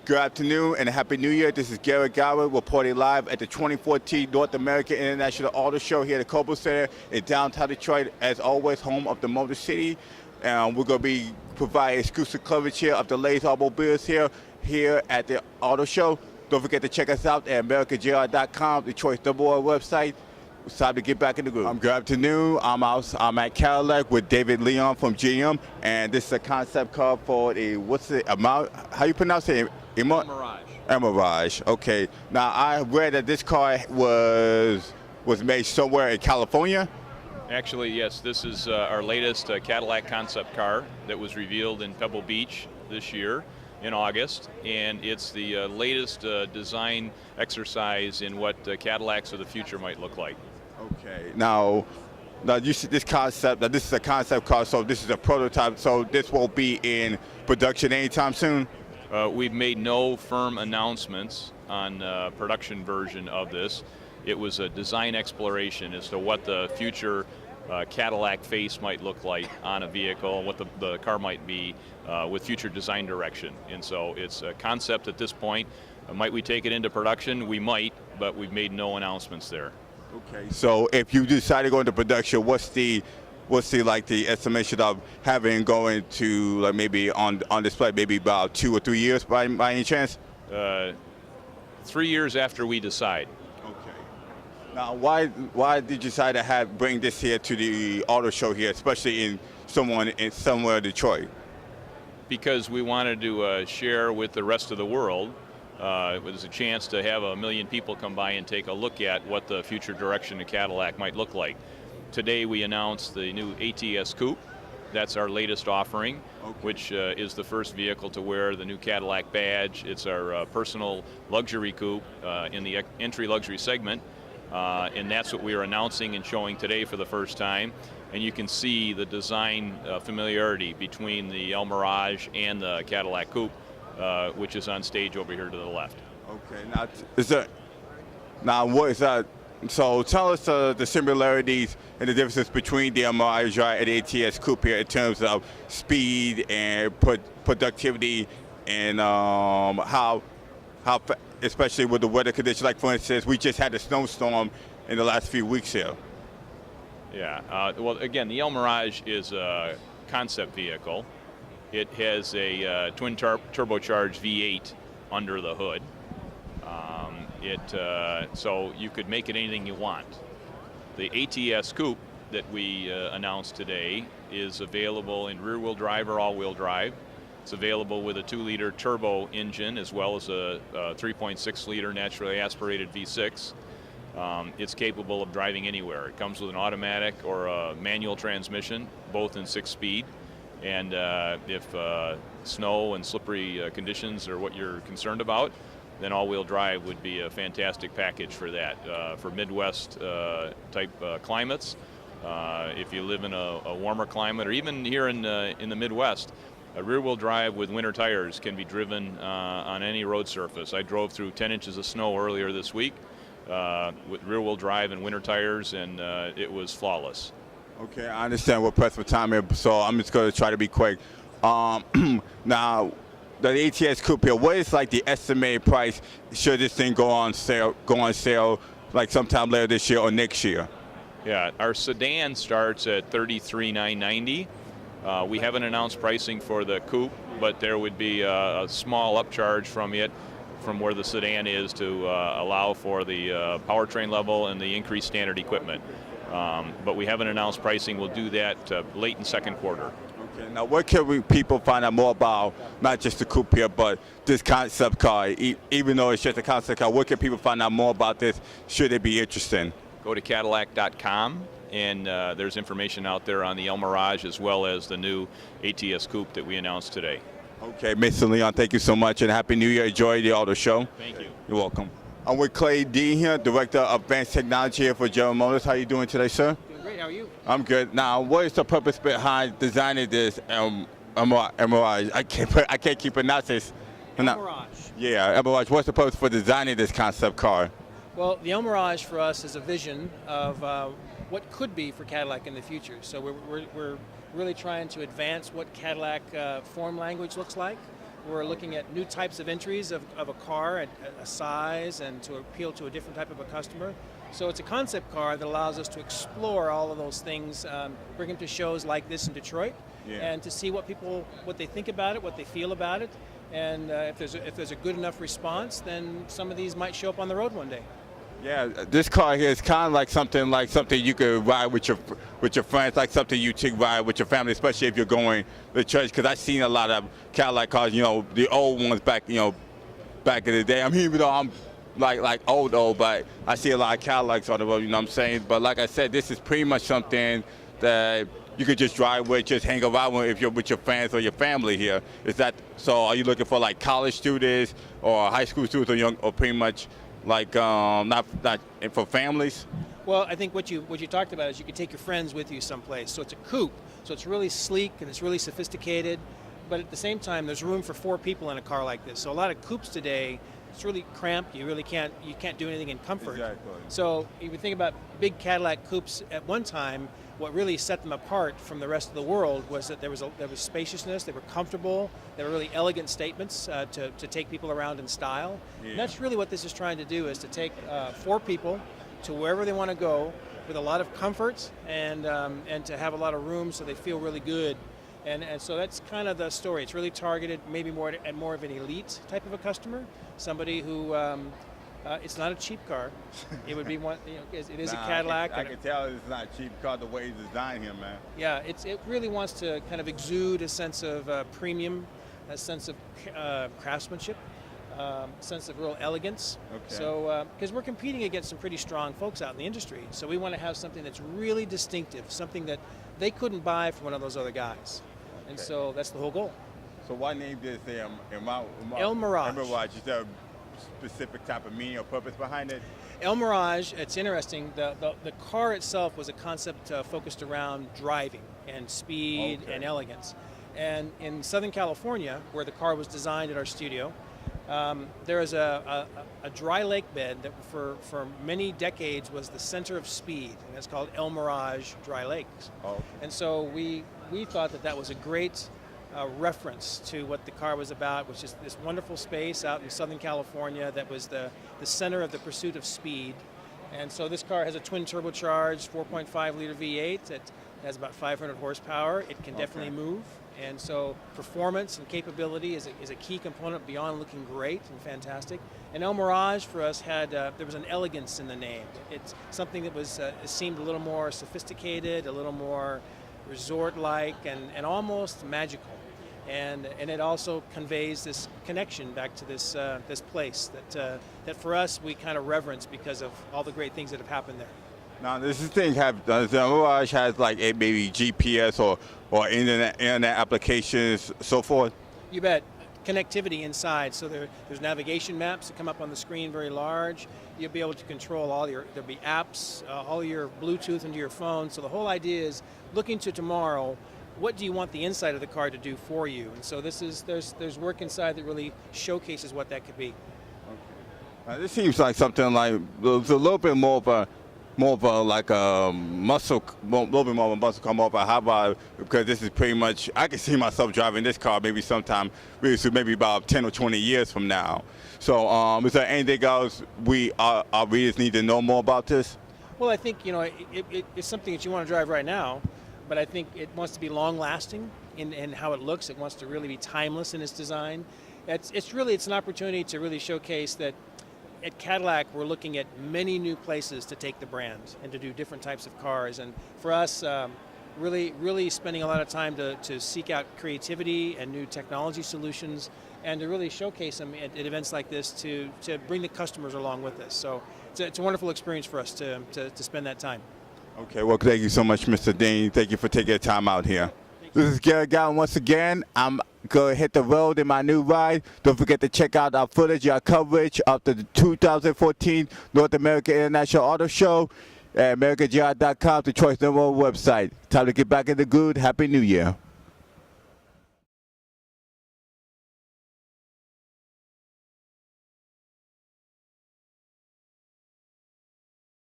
Good afternoon and Happy New Year. This is Garrett Godwin reporting live at the 2014 North American International Auto Show here at the Cobo Center in downtown Detroit, as always, home of the Motor City. We're going to be providing exclusive coverage here of the latest automobiles here at the auto show. Don't forget to check us out at AmericaJR.com, Detroit's #1 website. It's time to get back in the groove. Good afternoon. I'm at Cadillac with David Leone from GM, and this is a concept car for the, how you pronounce it? El Miraj. El Miraj. Okay. Now I read that this car was made somewhere in California. Actually, yes. This is our latest Cadillac concept car that was revealed in Pebble Beach this year in August, and it's the latest design exercise in what Cadillacs of the future might look like. Okay. Now you see this concept. Now this is a concept car, so this is a prototype. So this won't be in production anytime soon. We've made no firm announcements on production version of this. It was a design exploration as to what the future Cadillac face might look like on a vehicle, what the car might be with future design direction. And so it's a concept at this point. Might we take it into production? We might, but we've made no announcements there. Okay. So if you decide to go into production, what's the estimation of having going to like maybe on display, maybe about 2 or 3 years by any chance? 3 years after we decide. Okay. Now, why did you decide to bring this here to the auto show here, especially in somewhere in Detroit? Because we wanted to share with the rest of the world. It was a chance to have 1 million people come by and take a look at what the future direction of Cadillac might look like. Today we announced the new ATS Coupe. That's our latest offering, which is the first vehicle to wear the new Cadillac badge. It's our personal luxury coupe in the entry luxury segment, and that's what we are announcing and showing today for the first time. And you can see the design familiarity between the El Miraj and the Cadillac Coupe, which is on stage over here to the left. Okay, what is that? So tell us the similarities and the differences between the AmericaJR and the ATS Coupe here in terms of speed and productivity, and how especially with the weather conditions. Like for instance, we just had a snowstorm in the last few weeks here. Yeah. Well, again, the El Miraj is a concept vehicle. It has a twin turbocharged V8 under the hood. So you could make it anything you want. The ATS Coupe that we announced today is available in rear-wheel drive or all-wheel drive. It's available with a 2-liter turbo engine as well as a 3.6-liter naturally aspirated V6. It's capable of driving anywhere. It comes with an automatic or a manual transmission, both in 6-speed. And if snow and slippery conditions are what you're concerned about, then all-wheel drive would be a fantastic package for that. For Midwest type climates, if you live in a warmer climate, or even here in the Midwest, a rear-wheel drive with winter tires can be driven on any road surface. I drove through 10 inches of snow earlier this week with rear-wheel drive and winter tires, and it was flawless. Okay, I understand we're pressed for time here, so I'm just going to try to be quick. Now, the ATS Coupe here, what is like the estimated price should this thing go on sale like sometime later this year or next year? Yeah, our sedan starts at $33,990. We haven't announced pricing for the coupe, but there would be a small upcharge from it, from where the sedan is, to allow for the powertrain level and the increased standard equipment. But we haven't announced pricing. We'll do that late in second quarter. Okay, now where can people find out more about not just the coupe here, but this concept car? Even though it's just a concept car, where can people find out more about this should they be interested? Go to Cadillac.com, and there's information out there on the El Miraj as well as the new ATS Coupe that we announced today. Okay, Mr. Leone, thank you so much, and Happy New Year. Enjoy the auto show. Thank you. You're welcome. I'm with Clay Dean here, Director of Advanced Technology here for General Motors. How are you doing today, sir? Doing great. How are you? I'm good. Now, what is the purpose behind designing this Miraj? I can't keep pronouncing this. El Miraj. Yeah, El Miraj. What's the purpose for designing this concept car? Well, the El Miraj for us is a vision of what could be for Cadillac in the future. So we're really trying to advance what Cadillac form language looks like. We're looking at new types of entries of a car, a size, and to appeal to a different type of a customer. So it's a concept car that allows us to explore all of those things, bring them to shows like this in Detroit, and to see what they think about it, what they feel about it, and if there's a good enough response, then some of these might show up on the road one day. Yeah, this car here is kind of like something you could ride with your friends, like something you take ride with your family, especially if you're going to church. Because I've seen a lot of Cadillac cars, the old ones back in the day. I mean, even though I'm like old, but I see a lot of Cadillacs on the road. You know what I'm saying? But like I said, this is pretty much something that you could just drive with, just hang around with if you're with your friends or your family here. Is that so? Are you looking for like college students or high school students, or pretty much? Like not for families? Well, I think what you talked about is you could take your friends with you someplace. So it's a coupe, so it's really sleek and it's really sophisticated, but at the same time there's room for 4 people in a car like this. So a lot of coupes today, it's really cramped. You really can't do anything in comfort. Exactly. So if you think about big Cadillac coupes at one time, what really set them apart from the rest of the world was that there was spaciousness, they were comfortable, they were really elegant statements to take people around in style. Yeah. And that's really what this is trying to do, is to take 4 people to wherever they want to go with a lot of comfort and to have a lot of room so they feel really good. And so that's kind of the story. It's really targeted maybe more of an elite type of a customer, somebody who it's not a cheap car. It would be one. It is a Cadillac. I can tell it's not a cheap car the way it's designed here, man. Yeah, it really wants to kind of exude a sense of premium, a sense of craftsmanship, sense of real elegance. Okay. So because we're competing against some pretty strong folks out in the industry, so we want to have something that's really distinctive, something that they couldn't buy from one of those other guys. And so that's the whole goal. So why name this El Miraj. El Miraj? Is there a specific type of meaning or purpose behind it? El Miraj, it's interesting, the car itself was a concept focused around driving and speed and elegance. And in Southern California, where the car was designed at our studio, there is a dry lake bed that for many decades was the center of speed, and it's called El Miraj Dry Lakes. Oh. And so we thought that was a great reference to what the car was about, which is this wonderful space out in Southern California that was the center of the pursuit of speed. And so this car has a twin turbocharged 4.5 liter V8 that has about 500 horsepower. It can definitely move. And so performance and capability is a key component beyond looking great and fantastic. And El Miraj for us had, there was an elegance in the name. It's something that was seemed a little more sophisticated, a little more resort-like, and almost magical. And it also conveys this connection back to this place that for us we kind of reverence because of all the great things that have happened there. Now, does this thing have, the Miraj has like maybe GPS or internet applications, so forth? You bet. Connectivity inside, so there's navigation maps that come up on the screen very large. You'll be able to control there'll be apps, all your Bluetooth into your phone. So the whole idea is looking to tomorrow, what do you want the inside of the car to do for you? And so there's work inside that really showcases what that could be. Okay. This seems like something like, there's a little bit more of a like a muscle, a little bit more of a muscle come off. How about, because this is pretty much, I can see myself driving this car maybe sometime, maybe about 10 or 20 years from now. So is there anything else our readers need to know more about this? Well, I think, it's something that you want to drive right now, but I think it wants to be long lasting in how it looks. It wants to really be timeless in its design. It's an opportunity to really showcase that at Cadillac, we're looking at many new places to take the brand and to do different types of cars. And for us, really spending a lot of time to seek out creativity and new technology solutions and to really showcase them at events like this to bring the customers along with us. So it's a wonderful experience for us to spend that time. Okay, well, thank you so much, Mr. Dean. Thank you for taking the time out here. This is Garrett Godwin once again. I'm going to hit the road in my new ride. Don't forget to check out our footage, our coverage of the 2014 North American International Auto Show at AmericaJR.com, the Choice #1 website. Time to get back in the groove. Happy New Year.